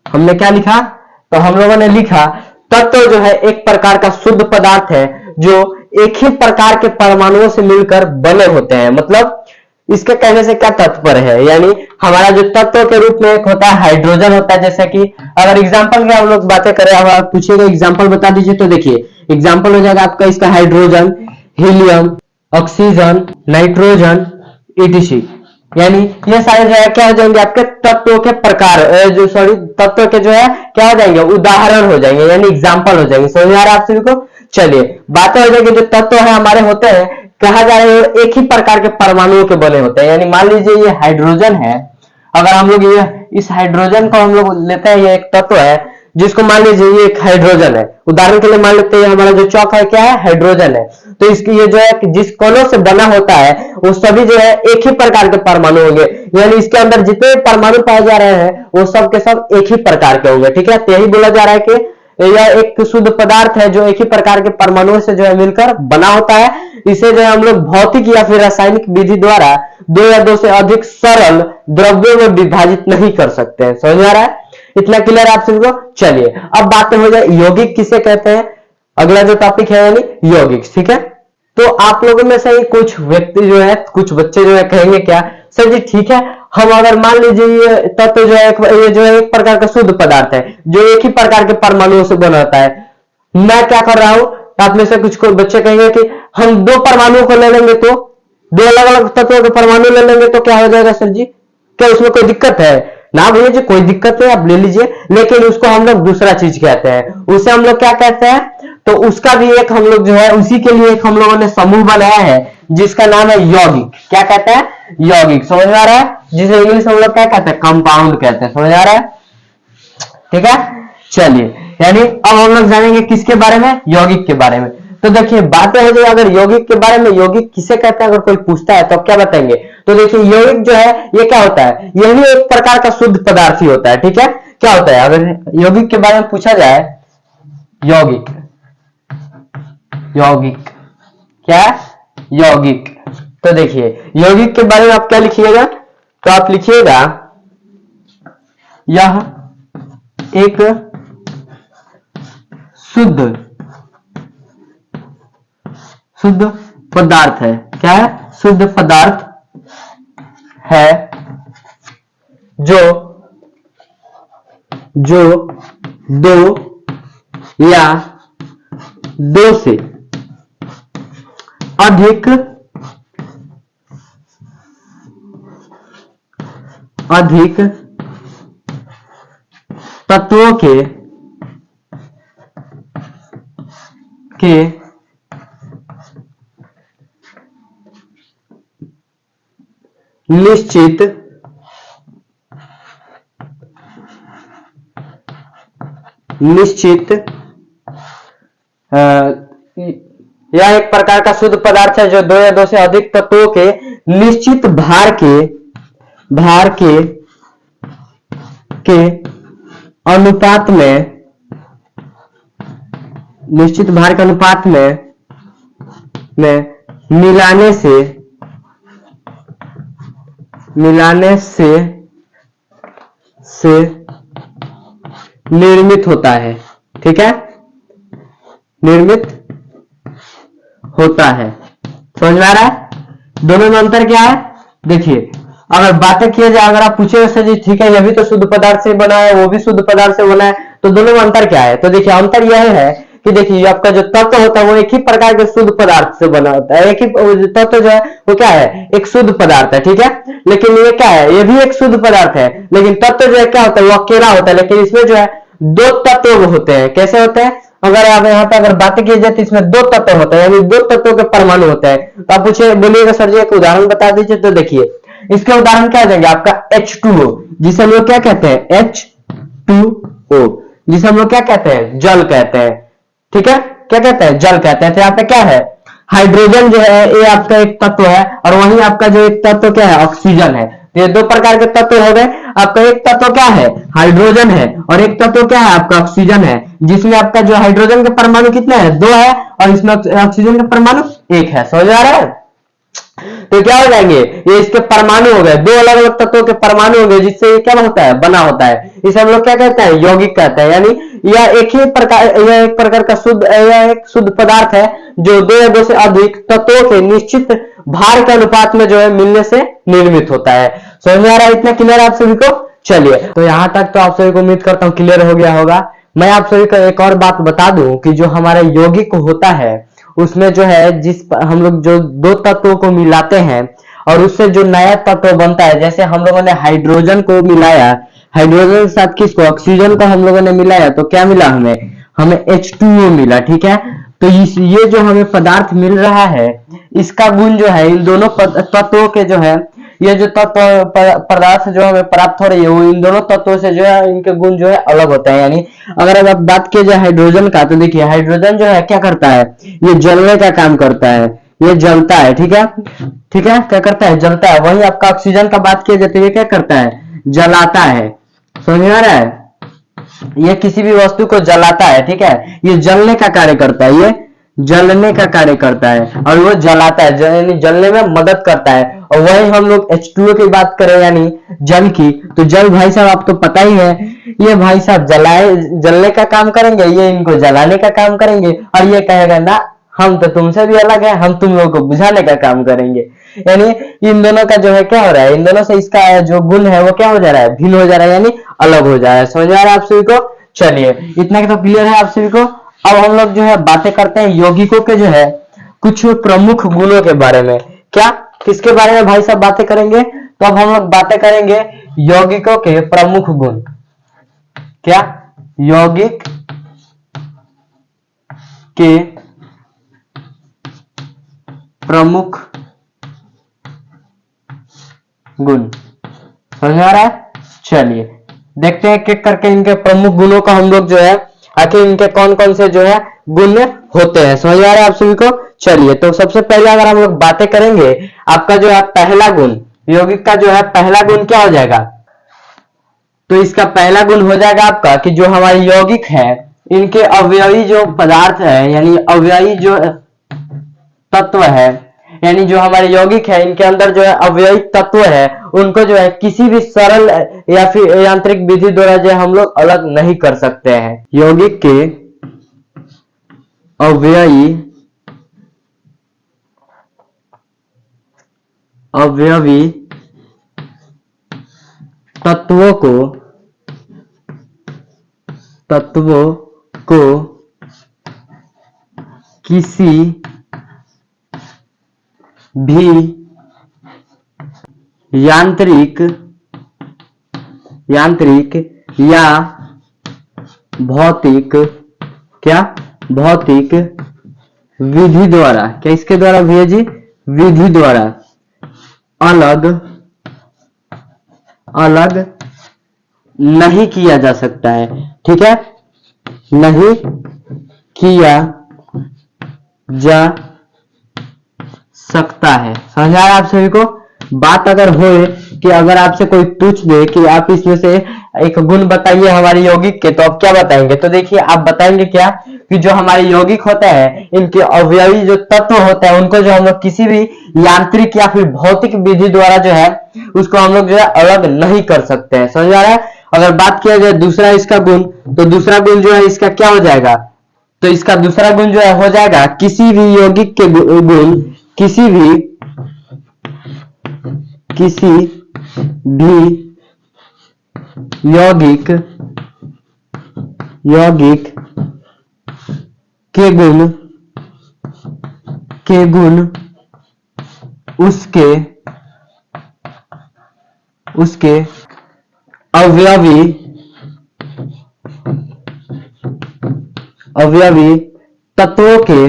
हमने क्या लिखा, तो हम लोगों ने लिखा तत्व जो है एक प्रकार का शुद्ध पदार्थ है जो एक ही प्रकार के परमाणुओं से मिलकर बने होते हैं। मतलब इसके कहने से क्या तात्पर्य है, यानी हमारा जो तत्व के रूप में एक होता है हाइड्रोजन होता है, जैसे कि अगर एग्जांपल की हम लोग बातें करें, अब आप पूछिएगा एग्जांपल बता दीजिए, तो देखिए एग्जांपल हो जाएगा आपका इसका hydrogen, helium, oxygen, nitrogen, etc. यानी ये सारे जो है क्या हो जाएंगे, आपके तत्वों के प्रकार, जो सॉरी तत्व के जो है क्या हो जाएंगे, उदाहरण हो जाएंगे, यानी एग्जांपल हो जाएंगे। समझ आ रहा है आप सभी को? चलिए बातें हो जाएगी, जो तत्व है हमारे होते हैं, कहा जा रहा है एक ही प्रकार के परमाणुओं के बने होते हैं। यानी मान लीजिए ये हाइड्रोजन है, अगर हम लोग ये इस हाइड्रोजन को हम लोग लेते हैं, ये एक तत्व है जिसको मान लीजिए ये एक हाइड्रोजन है, उदाहरण के लिए मान लेते हैं हमारा जो चौक है क्या है, हाइड्रोजन है। तो इसकी ये जो है जिस कणों से बना होता है वो सभी जो है एक ही प्रकार के परमाणु होंगे, यानी इसके अंदर जितने परमाणु पाए जा रहे हैं वो सब के सब एक ही प्रकार के होंगे। ठीक है, तो यही बोला जा रहा है कि यह एक शुद्ध पदार्थ है जो एक ही प्रकार के परमाणुओं से जो है मिलकर बना होता है। इसे जो है हम लोग भौतिक या फिर रासायनिक विधि द्वारा दो या दो से अधिक सरल द्रव्यों में विभाजित नहीं कर सकते हैं। समझ आ रहा है? इतना क्लियर आप सभी को? चलिए अब बातें हो जाए यौगिक किसे कहते हैं, अगला जो टॉपिक है यानी यौगिक। ठीक है, तो आप लोगों में से कुछ व्यक्ति जो है, कुछ बच्चे जो है कहेंगे क्या, सर जी ठीक है, हम अगर मान लीजिए ये तत्व जो है ये जो है एक प्रकार का शुद्ध पदार्थ है जो एक ही प्रकार के परमाणुओं से बना होता है, मैं क्या कर रहा हूं, आप में से कुछ बच्चे कहेंगे कि हम दो परमाणुओं को ले लेंगे, तो दो अलग अलग तत्वों के परमाणु ले लेंगे तो क्या हो जाएगा सर जी, क्या उसमें कोई दिक्कत है? ना भैया जी कोई दिक्कत नहीं, आप ले लीजिए, लेकिन उसको हम लोग दूसरा चीज कहते हैं, उसे हम लोग क्या कहते हैं, तो उसका भी एक हम लोग जो है उसी के लिए एक हम लोगों ने समूह बनाया है जिसका नाम है यौगिक। क्या कहते हैं? यौगिक। समझ में आ रहा है? जिसे इंग्लिश में हम लोग क्या कहते हैं, कंपाउंड कहते हैं। समझ आ रहा है? ठीक है, चलिए यानी अब हम लोग जानेंगे किसके बारे में, यौगिक के बारे में। तो देखिए बातें हो जाए अगर यौगिक के बारे में, यौगिक किसे कहते हैं अगर कोई पूछता है तो क्या बताएंगे, तो देखिए यौगिक जो है ये क्या होता है, यह भी एक प्रकार का शुद्ध पदार्थ ही होता है। ठीक है, क्या होता है अगर यौगिक के बारे में पूछा जाए, यौगिक, यौगिक क्या, यौगिक, तो देखिए यौगिक के बारे में आप क्या लिखिएगा, तो आप लिखिएगा यह एक शुद्ध पदार्थ है। क्या है? शुद्ध पदार्थ है जो दो या दो से अधिक तत्वों के निश्चित यह एक प्रकार का शुद्ध पदार्थ है जो दो या दो से अधिक तत्वों के निश्चित भार के अनुपात में मिलाने से निर्मित होता है। ठीक है, निर्मित होता है। समझ में आ रहा है? दोनों में अंतर क्या है? देखिए अगर बातें किया जाए, अगर आप पूछे सर जी ठीक है ये भी तो शुद्ध पदार्थ से बना है, वो भी शुद्ध पदार्थ से बना है, तो दोनों में अंतर क्या है? तो देखिए अंतर यह है कि देखिए आपका जो तत्व होता है वो एक ही प्रकार के शुद्ध पदार्थ से बना होता है, एक ही तत्व जो है वो क्या है, एक शुद्ध पदार्थ है। ठीक है, लेकिन ये क्या है, ये भी एक शुद्ध पदार्थ है, लेकिन तत्व जो है क्या होता है, वो अकेला होता है, लेकिन इसमें जो है दो तत्व होते हैं। कैसे होते हैं? अगर आप यहाँ पे अगर बातें की जाए तो इसमें दो तत्व होते हैं, यानी दो तत्वों के परमाणु होते हैं। तो आप पूछे बोलिएगा सर जी एक उदाहरण बता दीजिए, तो देखिए इसके उदाहरण क्या हो जाएंगे, आपका H2O, जिसे हम लोग क्या कहते हैं, H2O, जिसे हम लोग क्या कहते हैं, जल कहते हैं। ठीक है, क्या कहते हैं, जल कहते हैं। तो यहाँ पे क्या है, हाइड्रोजन जो है ये आपका एक तत्व है, और वहीं आपका जो एक तत्व क्या है, ऑक्सीजन है। तो ये दो प्रकार के तत्व हो गए। आपका एक तत्व क्या है, हाइड्रोजन है, और एक तत्व क्या है, आपका ऑक्सीजन है, जिसमें आपका जो हाइड्रोजन के परमाणु कितने हैं, 2 है, और इसमें ऑक्सीजन के परमाणु 1 है। समझ आ रहा है। तो क्या हो जाएंगे, ये इसके परमाणु हो गए, दो अलग अलग तत्वों के परमाणु हो गए, जिससे ये क्या होता है, बना होता है। इसे हम लोग क्या कहते हैं, यौगिक कहते हैं। यानी यह एक ही प्रकार, यह एक प्रकार का शुद्ध, यह एक शुद्ध पदार्थ है जो दो या दो से अधिक तत्वों के निश्चित भार के अनुपात में जो है मिलने से निर्मित होता है। समझ में आ रहा है, इतना क्लियर आप सभी को। चलिए, तो यहां तक तो आप सभी को उम्मीद करता हूं क्लियर हो गया होगा। मैं आप सभी को एक और बात बता दूं कि जो हमारा यौगिक होता है उसमें जो है, जिस हम लोग जो दो तत्वों को मिलाते हैं और उससे जो नया तत्व बनता है, जैसे हम लोगों ने हाइड्रोजन को मिलाया, हाइड्रोजन के साथ किसको, ऑक्सीजन को हम लोगों ने मिलाया, तो क्या मिला हमें, हमें H2O मिला। ठीक है, तो ये जो हमें पदार्थ मिल रहा है, इसका गुण जो है इन दोनों तत्वों के जो है, ये जो तत्व पदार्थ जो हमें प्राप्त हो रही है, वो इन दोनों तत्वों से जो है इनके गुण जो है अलग होता है। यानी अगर अब बात की जाए हाइड्रोजन का, तो देखिए हाइड्रोजन जो है क्या करता है, ये जलने का काम करता है, ये जलता है। ठीक है, ठीक है, क्या करता है, जलता है। वहीं आपका ऑक्सीजन का बात किया जाए तो ये क्या करता है, जलाता है। समझ में आ रहा है, ये किसी भी वस्तु को जलाता है। ठीक है, ये जलने का कार्य करता है, ये जलने का कार्य करता है, और वो जलाता है, यानी जलने में मदद करता है। और वही हम लोग H2O की बात करें, यानी जल की, तो जल भाई साहब आप तो पता ही है, ये भाई साहब जलने का काम करेंगे, ये इनको जलाने का काम करेंगे, और ये कहेगा ना हम तो तुमसे भी अलग है, हम तुम लोगों को बुझाने का काम करेंगे। यानी इन दोनों का जो है क्या हो रहा है, इन दोनों से इसका जो गुण है वो क्या हो जा रहा है, भिन्न हो जा रहा है, यानी अलग हो जा रहा है। समझ आ रहा है आप सभी को। चलिए, इतना तो क्लियर है आप सभी को। अब हम लोग जो है बातें करते हैं यौगिकों के जो है कुछ प्रमुख गुणों के बारे में। क्या, किसके बारे में भाई साहब बातें करेंगे, तो अब हम लोग बातें करेंगे यौगिकों के प्रमुख गुण। क्या, यौगिक के प्रमुख गुण। समझ में आ रहा है। चलिए देखते हैं एक करके इनके प्रमुख गुणों का हम लोग जो है, आखिर इनके कौन कौन से जो है गुण होते हैं। समझ आ रहा है आप सभी को। चलिए, तो सबसे पहले अगर हम लोग बातें करेंगे, आपका जो है पहला गुण, यौगिक का जो है पहला गुण क्या हो जाएगा, तो इसका पहला गुण हो जाएगा आपका कि जो हमारे यौगिक है, इनके अवयवी जो पदार्थ है, यानी अवयवी जो तत्व है, यानी जो हमारे यौगिक है, इनके अंदर जो है अवयवी तत्व है, उनको जो है किसी भी सरल या फिर यांत्रिक विधि द्वारा जो हम लोग अलग नहीं कर सकते हैं। यौगिक के अवयवी तत्वों को किसी भी यांत्रिक या भौतिक विधि द्वारा, क्या इसके द्वारा भैया जी, विधि द्वारा अलग नहीं किया जा सकता है। ठीक है, नहीं किया जा सकता है। समझ आया आप सभी को। बात अगर हो कि अगर आपसे कोई पूछ दे कि आप इसमें से एक गुण बताइए हमारे यौगिक के, तो आप क्या बताएंगे, तो देखिए आप बताएंगे क्या कि जो हमारे यौगिक होते हैं, इनके अवयवी जो तत्व होते हैं, उनको जो हम लोग किसी भी यांत्रिक या फिर भौतिक विधि द्वारा जो है उसको हम लोग जो है अलग नहीं कर सकते हैं। समझ आ रहा है। अगर बात किया जाए दूसरा इसका गुण, तो दूसरा गुण जो है इसका क्या हो जाएगा, तो इसका दूसरा गुण जो है हो जाएगा किसी भी यौगिक के गुण, किसी भी यौगिक के गुण उसके अवयवी तत्वों के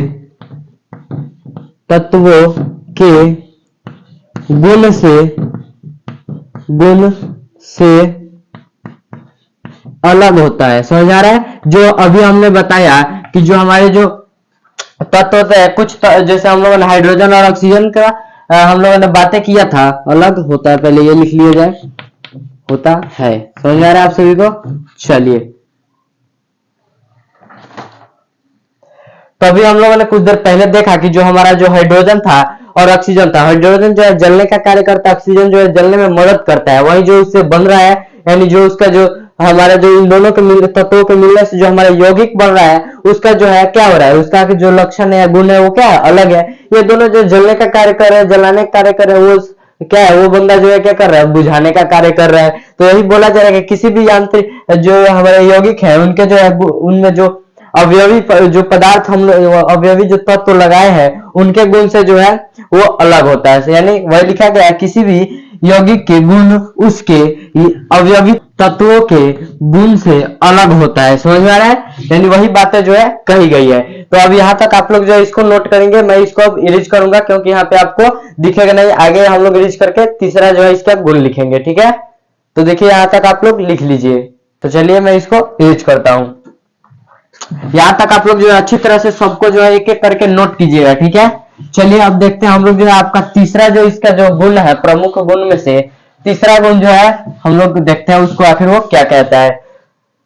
गुण से अलग होता है। समझ आ रहा है? जो अभी हमने बताया कि जो हमारे जो तत्व होते हैं कुछ जैसे हम लोगों ने हाइड्रोजन और ऑक्सीजन का हम लोगों ने बातें किया था, अलग होता है, पहले ये लिख लिया जाए, होता है। समझ आ रहा है आप सभी को? चलिए, तो अभी हम लोगों ने कुछ देर पहले देखा कि जो हमारा जो हाइड्रोजन था और ऑक्सीजन था, हाइड्रोजन जो है जलने का कार्य करता है, ऑक्सीजन जो है जलने में मदद करता है। वही जो उससे बन रहा है, यानी जो उसका जो हमारा जो इन दोनों के तत्वों के मिलने से जो हमारा यौगिक बन रहा है, उसका जो है क्या हो रहा है, उसका जो लक्षण है, गुण है, वो क्या है, अलग है। ये दोनों जो जलने का कार्य कर रहे हैं, जलाने का कार्य कर रहे हैं, वो क्या है, वो बंदा जो है क्या कर रहा है, बुझाने का कार्य कर रहा है। तो यही बोला जा रहा है कि किसी भी यांत्रिक जो हमारे यौगिक है, उनके जो है उनमें जो अवयवी जो पदार्थ हम लोग अवयवी जो तत्व लगाए हैं, उनके गुण से जो है वो अलग होता है। यानी वही लिखा गया है, किसी भी यौगिक के गुण उसके अवयवी तत्वों के गुण से अलग होता है। समझ में आ रहा है? यानी वही बातें जो है कही गई है। तो अब यहाँ तक आप लोग जो है इसको नोट करेंगे, मैं इसको अब इरेज करूंगा क्योंकि यहाँ पे आपको दिखेगा नहीं। आगे हम लोग इरेज करके तीसरा जो है इसका गुण लिखेंगे, ठीक है? तो देखिए यहाँ तक आप लोग लिख लीजिए। तो चलिए मैं इसको इरेज करता हूं। यहां तक आप लोग जो है अच्छी तरह से सबको जो है एक एक करके नोट कीजिएगा, ठीक है? चलिए अब देखते हैं हम लोग जो है आपका तीसरा जो इसका जो गुण है, प्रमुख गुण में से तीसरा गुण जो है हम लोग देखते हैं उसको आखिर वो क्या कहता है।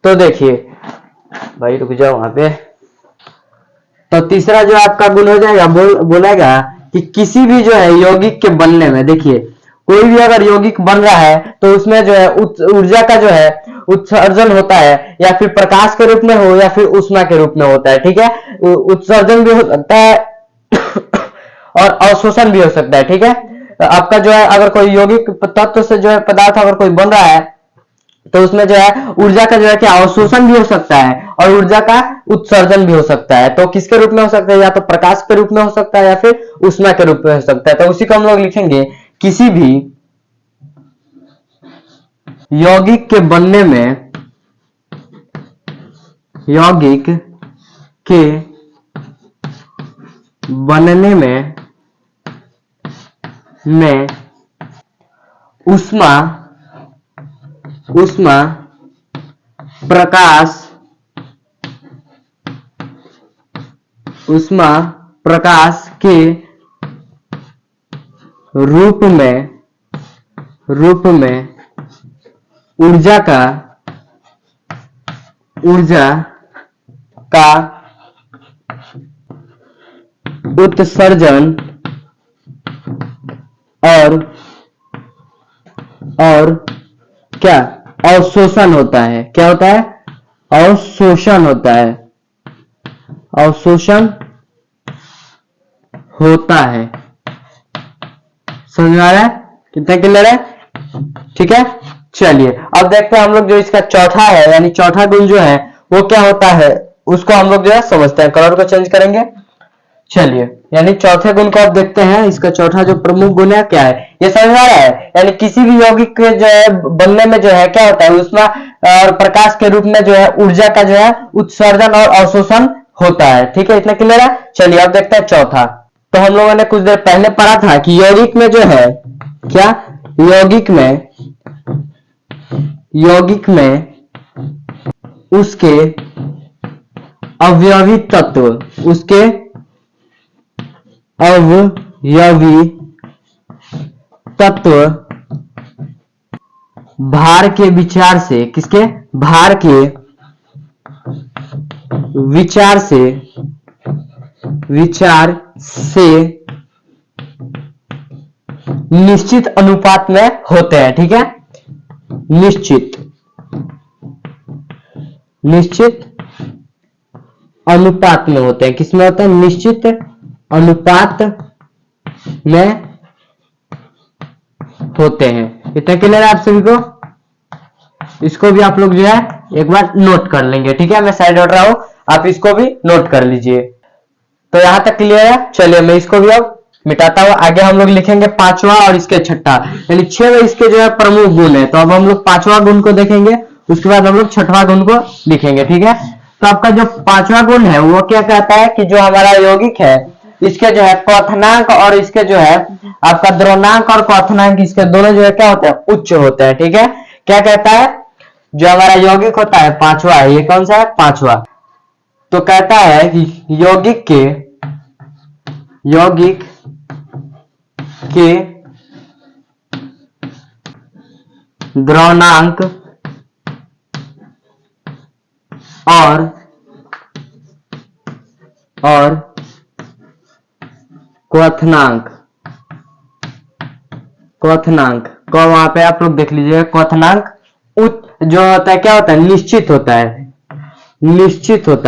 तो देखिए भाई, रुक जाओ वहां पे। तो तीसरा जो आपका गुण हो जाएगा, बोलेगा कि किसी भी जो है यौगिक के बनने में, देखिए कोई भी अगर यौगिक बन रहा है तो उसमें जो है ऊर्जा का जो है उत्सर्जन होता है, या फिर प्रकाश के रूप में हो या फिर ऊष्मा के रूप में होता है, ठीक है? उत्सर्जन भी हो सकता है और अवशोषण भी हो सकता है, ठीक है? आपका जो है अगर कोई यौगिक तत्व से जो है पदार्थ अगर कोई बन रहा है तो उसमें जो है ऊर्जा का जो है क्या अवशोषण भी हो सकता है और ऊर्जा का उत्सर्जन भी हो सकता है। तो किसके रूप में हो सकता है? या तो प्रकाश के रूप में हो सकता है या फिर ऊष्मा के रूप में हो सकता है। तो उसी को हम लोग लिखेंगे, किसी भी यौगिक के बनने में, यौगिक के बनने में ऊष्मा प्रकाश के रूप में ऊर्जा का उत्सर्जन और क्या अवशोषण होता है। क्या होता है? अवशोषण होता है, अवशोषण होता है। समझ में आ रहा है? कितना क्लियर है? ठीक है, चलिए अब देखते हैं हम लोग जो इसका चौथा है, यानी चौथा गुण जो है वो क्या होता है, उसको हम लोग जो है समझते हैं। कलर को चेंज करेंगे। चलिए, यानी चौथे गुण को आप देखते हैं, इसका चौथा जो प्रमुख गुण है क्या है, ये समझ आ रहा है? यानी किसी भी यौगिक के जो है बनने में जो है क्या होता है, ऊष्मा और प्रकाश के रूप में जो है ऊर्जा का जो है उत्सर्जन और अवशोषण होता है। ठीक है, इतना क्लियर है? चलिए अब देखते हैं चौथा। तो हम लोगों ने कुछ देर पहले पढ़ा था कि यौगिक में जो है क्या, यौगिक में उसके अवयवी तत्व, उसके अवयवी तत्व भार के विचार से, किसके? भार के विचार से निश्चित अनुपात में होते हैं। ठीक है, निश्चित अनुपात में होते हैं। किसमें होते हैं? निश्चित अनुपात में होते हैं। इतना क्लियर है आप सभी को? इसको भी आप लोग जो है एक बार नोट कर लेंगे। ठीक है, मैं साइड हट रहा हूं, आप इसको भी नोट कर लीजिए। तो यहां तक क्लियर है? चलिए मैं इसको भी अब मिटाता हुआ आगे हम लोग लिखेंगे पांचवा और इसके छठा, यानी 6 इसके जो है प्रमुख गुण है। तो अब हम लोग पांचवा गुण को देखेंगे, उसके बाद हम लोग छठवां गुण को लिखेंगे। ठीक है, तो आपका जो पांचवा गुण है वो क्या कहता है कि जो हमारा यौगिक है इसके जो है क्वथनांक और इसके जो है आपका द्रवनांक और क्वथनांक, इसके दोनों जो है क्या होते हैं? उच्च होते हैं। ठीक है, क्या कहता है जो हमारा यौगिक होता है पांचवा है, ये कौन सा है? पांचवा। तो कहता है कि यौगिक के द्रवणांक और क्वथनांक को वहां पे आप लोग देख लीजिए। क्वथनांक जो होता है क्या होता है? निश्चित होता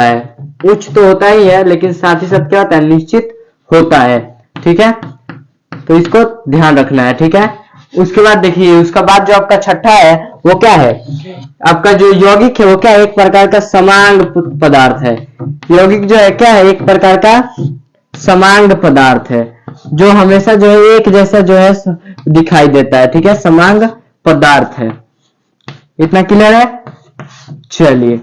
है। उच्च तो होता ही है लेकिन साथ ही साथ क्या होता है? निश्चित होता है। ठीक है, तो इसको ध्यान रखना है। ठीक है, उसके बाद देखिए, उसका बाद जो आपका छठा है वो क्या है? आपका जो यौगिक है वो क्या है? एक प्रकार का समांग पदार्थ है। यौगिक जो है क्या है? एक प्रकार का समांग पदार्थ है जो हमेशा जो है एक जैसा जो है दिखाई देता है। ठीक है, समांग पदार्थ है। इतना क्लियर है? चलिए,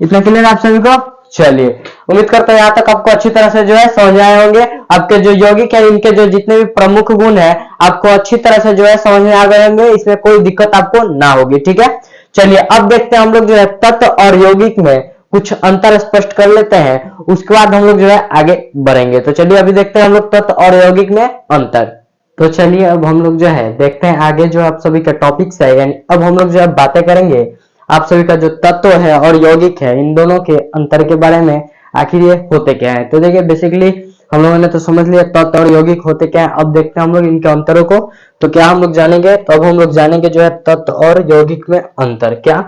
इतना क्लियर आप सभी को? चलिए, उम्मीद करता हूं यहाँ तक आपको अच्छी तरह से जो है समझ आए होंगे। आपके जो यौगिक है इनके जो जितने भी प्रमुख गुण है आपको अच्छी तरह से जो है समझ में आ गए होंगे, इसमें कोई दिक्कत आपको ना होगी। ठीक है, चलिए अब देखते हैं हम लोग जो है तत्व और यौगिक में कुछ अंतर स्पष्ट कर लेते हैं, उसके बाद हम लोग जो है आगे बढ़ेंगे। तो चलिए अभी देखते हैं हम लोग तत्व और यौगिक में अंतर। तो चलिए अब हम लोग जो है देखते हैं आगे जो आप सभी का टॉपिक्स है, यानी अब हम लोग जो है बातें करेंगे आप सभी का जो तत्व है और यौगिक है इन दोनों के अंतर के बारे में, आखिर ये होते क्या है। तो देखिए बेसिकली हम लोगों ने तो समझ लिया तत्व और यौगिक होते क्या है। अब देखते हैं हम लोग इनके अंतरों को। तो क्या हम लोग जानेंगे? तो अब हम लोग जानेंगे जो है तत्व और यौगिक में अंतर। क्या?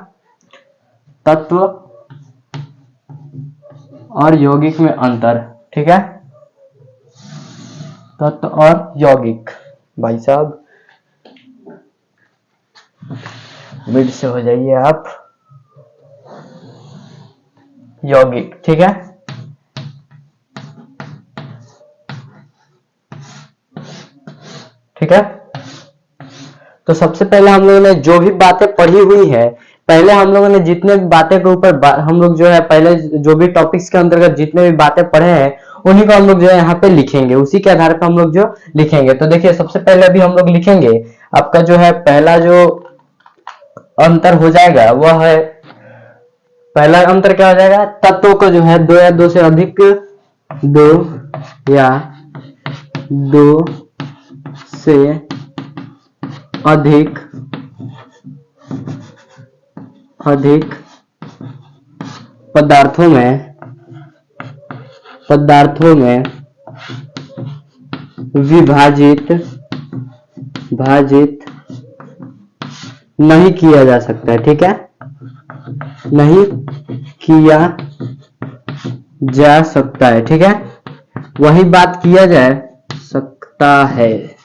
तत्व और यौगिक में अंतर। ठीक है, तत्व और यौगिक। भाई साहब मिड से हो जाइए आप। यौगिक, ठीक है, ठीक है। तो सबसे पहले हम लोगों ने जो भी बातें पढ़ी हुई है, पहले हम लोगों ने जितने भी बातें के ऊपर हम लोग जो है पहले जो भी टॉपिक्स के अंतर्गत जितने भी बातें पढ़े हैं उन्हीं को हम लोग जो है यहाँ पे लिखेंगे, उसी के आधार पर हम लोग जो लिखेंगे। तो देखिए सबसे पहले अभी हम लोग लिखेंगे आपका जो है पहला जो अंतर हो जाएगा वह है, पहला अंतर क्या हो जाएगा? तत्वों को जो है दो या दो से अधिक, दो या दो से अधिक पदार्थों में विभाजित नहीं किया जा सकता है। ठीक है, नहीं किया जा सकता है। ठीक है, वही बात किया जा सकता है,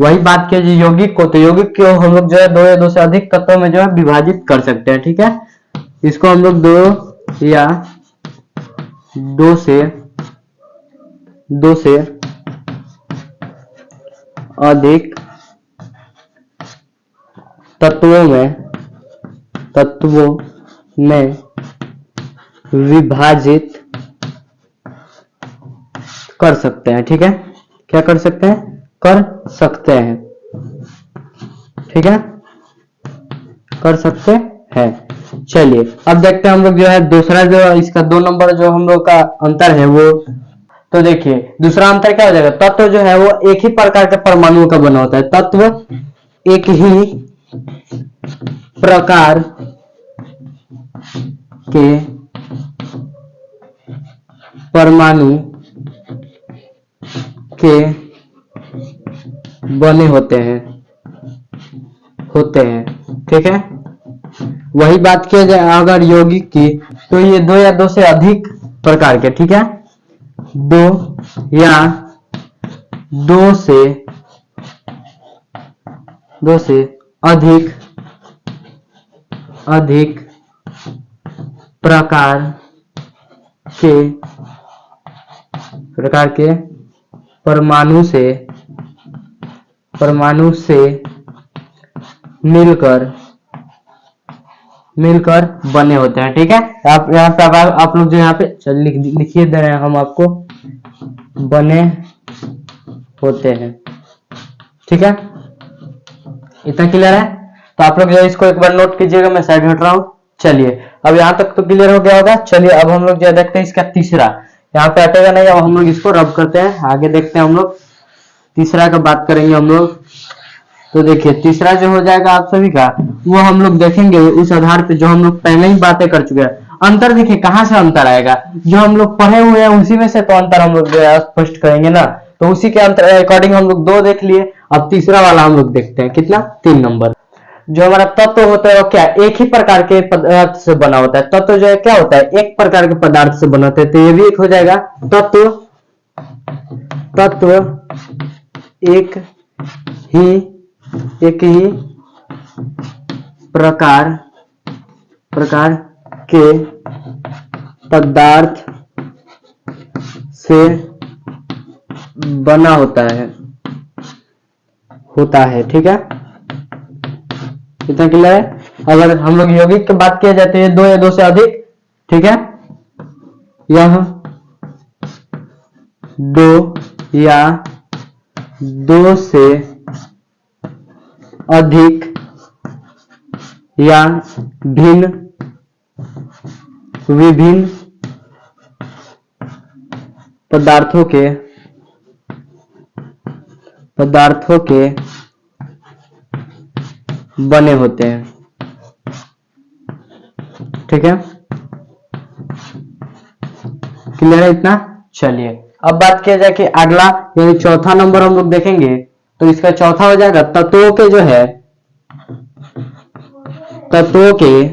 वही बात किया जाए यौगिक को। तो यौगिक को हम लोग जो है दो या दो से अधिक तत्वों में जो है विभाजित कर सकते हैं। ठीक है, इसको हम लोग दो या दो से अधिक तत्वों में विभाजित कर सकते हैं। ठीक है, क्या कर सकते हैं? कर सकते हैं। ठीक है, कर सकते हैं। चलिए अब देखते हैं हम लोग जो है दूसरा जो इसका 2 नंबर जो हम लोग का अंतर है वो। तो देखिए दूसरा अंतर क्या हो जाएगा? तत्व जो है वो एक ही प्रकार के परमाणुओं का बना होता है। तत्व एक ही प्रकार के परमाणु के बने होते हैं। ठीक है, वही बात किया जाए अगर यौगिक की, तो ये दो या दो से अधिक प्रकार के, ठीक है, दो या दो से अधिक प्रकार के परमाणु से मिलकर बने होते हैं। ठीक है, आप यहाँ पे आप लोग जो यहाँ पे लिखिए दे रहे हैं हम आपको, बने होते हैं। ठीक है, इतना क्लियर है? तो आप लोग जो है इसको एक बार नोट कीजिएगा, मैं साइड हट रहा हूँ। चलिए अब यहाँ तक तो क्लियर हो गया होगा। चलिए अब हम लोग जो देखते हैं इसका तीसरा, यहाँ पे हटेगा नहीं, अब हम लोग इसको रब करते हैं, आगे देखते हैं हम लोग तीसरा का बात करेंगे हम लोग। तो देखिए तीसरा जो हो जाएगा आप सभी का, वो हम लोग देखेंगे उस आधार पे जो हम लोग पहले ही बातें कर चुके हैं। अंतर देखिए कहाँ से अंतर आएगा, जो हम लोग पढ़े हुए हैं उसी में से तो अंतर हम लोग स्पष्ट करेंगे ना। तो उसी के अंतर अकॉर्डिंग हम लोग 2 देख लिए, अब तीसरा वाला हम लोग देखते हैं, कितना 3 नंबर। जो हमारा तत्व होता है वो क्या, एक ही प्रकार के पदार्थ से बना होता है। तत्व जो है क्या होता है, एक प्रकार के पदार्थ से बना होता है, तो ये भी एक हो जाएगा तत्व। तत्व एक ही प्रकार के पदार्थ से बना होता है, ठीक है, कितना क्लियर है। अगर हम लोग यौगिक की बात किया जाती है 2 या 2 से अधिक, ठीक है, यह 2 या 2 से अधिक या विभिन्न पदार्थों के बने होते हैं, ठीक है, क्लियर है इतना। चलिए अब बात किया जाए कि अगला यानी चौथा नंबर हम लोग देखेंगे, तो इसका चौथा हो जाएगा तत्वों के जो है, तत्वों के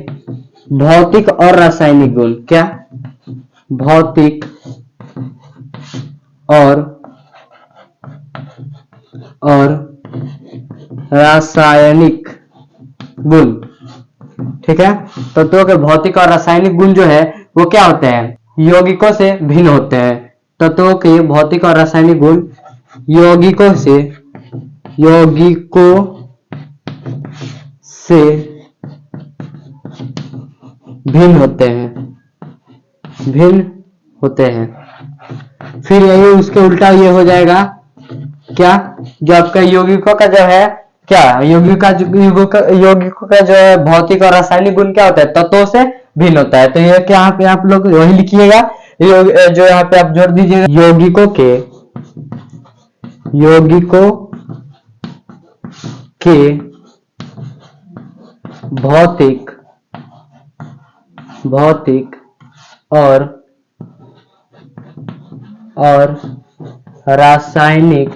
भौतिक और रासायनिक गुण। क्या, भौतिक और रासायनिक गुण, ठीक है। तत्वों के भौतिक और रासायनिक गुण जो है वो क्या होते हैं, यौगिकों से भिन्न होते हैं। तत्वों के भौतिक और रासायनिक गुण यौगिकों से भिन्न होते हैं। फिर यही उसके उल्टा ये हो जाएगा क्या, जो आपका यौगिकों का जो है क्या, यौगिकों का जो है भौतिक और रासायनिक गुण क्या होता है, तत्वों से भिन्न होता है। तो ये क्या यहाँ पे आप लोग वही लिखिएगा, जो यहाँ पे आप जोड़ दीजिएगा, यौगिकों के भौतिक और रासायनिक गुण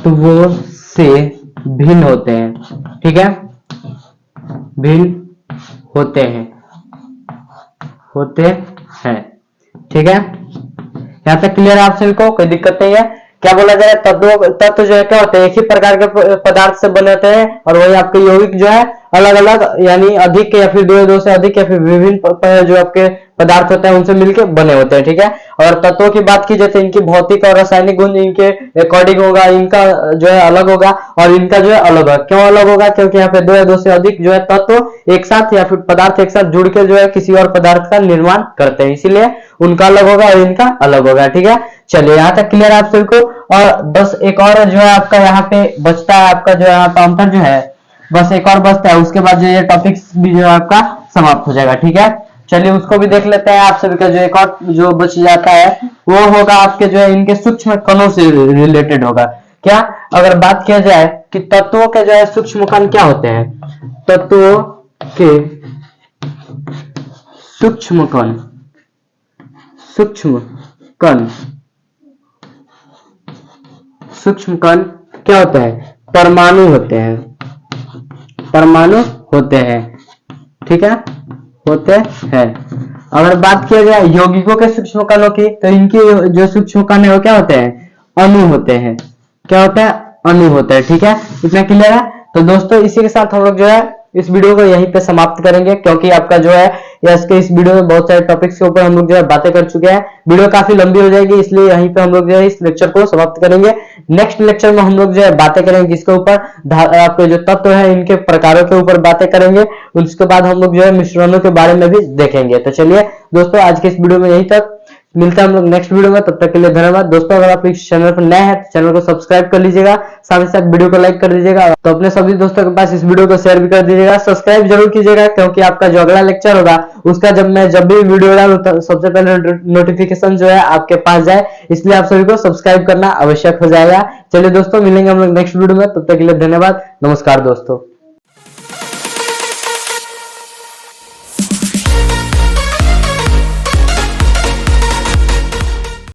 तत्वों से भिन्न होते हैं, ठीक है, भिन्न होते हैं, ठीक है। यहाँ तक क्लियर है आप सभी को, कोई दिक्कत नहीं है। क्या बोला जाए, तत्व जो है क्या होते हैं, एक ही प्रकार के पदार्थ से बने होते हैं, और वही आपके यौगिक जो है अलग अलग यानी अधिक या फिर 2 से अधिक या फिर विभिन्न जो आपके पदार्थ होते हैं उनसे मिलकर बने होते हैं, ठीक है। और तत्वों की बात की जाए तो इनकी भौतिक और रासायनिक गुण इनके अकॉर्डिंग होगा, इनका जो है अलग होगा और इनका जो है अलग होगा। क्यों अलग होगा, क्योंकि यहाँ पे 2 या 2 से अधिक जो है तत्व एक साथ या फिर पदार्थ एक साथ जुड़ के जो है किसी और पदार्थ का निर्माण करते हैं, इसीलिए उनका अलग होगा और इनका अलग होगा, ठीक है। चलिए यहाँ तक क्लियर है आप सभी को। और बस एक और जो है आपका यहाँ पे बचता है, आपका जो यहाँ पे अंतर जो है बस एक और बचता है, उसके बाद जो ये टॉपिक्स भी जो है आपका समाप्त हो जाएगा, ठीक है। चलिए उसको भी देख लेते हैं। आप सभी का जो एक और जो बच जाता है वो होगा आपके जो है इनके सूक्ष्म कणों से रिलेटेड होगा। क्या, अगर बात किया जाए कि तत्वों के जो है सूक्ष्म कण क्या होते हैं, तत्वों के सूक्ष्म कण क्या होता है, परमाणु होते हैं, ठीक है, होते हैं। अगर बात किया जाए यौगिकों के सूक्ष्म कणों की, तो इनके जो सूक्ष्म कण है वो क्या होते हैं, अणु होते हैं। क्या होता है, अणु होता है, ठीक है। इतना क्लियर है। तो दोस्तों इसी के साथ हम लोग जो है इस वीडियो को यहीं पे समाप्त करेंगे, क्योंकि आपका जो है या इसके इस वीडियो में बहुत सारे टॉपिक्स के ऊपर हम लोग जो है बातें कर चुके हैं। वीडियो काफी लंबी हो जाएगी, इसलिए यहीं पे हम लोग जो है इस लेक्चर को समाप्त करेंगे। नेक्स्ट लेक्चर में हम लोग जो है बातें करेंगे किसके ऊपर, आपके जो तत्व है इनके प्रकारों के ऊपर बातें करेंगे। उसके बाद हम लोग जो है मिश्रणों के बारे में भी देखेंगे। तो चलिए दोस्तों, आज के इस वीडियो में यहीं तक, मिलता है हम लोग नेक्स्ट वीडियो में। तब तक के लिए धन्यवाद दोस्तों। अगर आप इस चैनल पर नए हैं तो चैनल को सब्सक्राइब कर लीजिएगा, साथ ही साथ वीडियो को लाइक कर दीजिएगा, तो अपने सभी दोस्तों के पास इस वीडियो को शेयर भी कर दीजिएगा। सब्सक्राइब जरूर कीजिएगा, क्योंकि आपका जो अगला लेक्चर होगा उसका जब भी वीडियो डालूं तो सबसे पहले नोटिफिकेशन जो है आपके पास जाए, इसलिए आप सभी को सब्सक्राइब करना आवश्यक हो जाएगा। चलिए दोस्तों, मिलेंगे हम लोग नेक्स्ट वीडियो में। तब तक के लिए धन्यवाद, नमस्कार दोस्तों।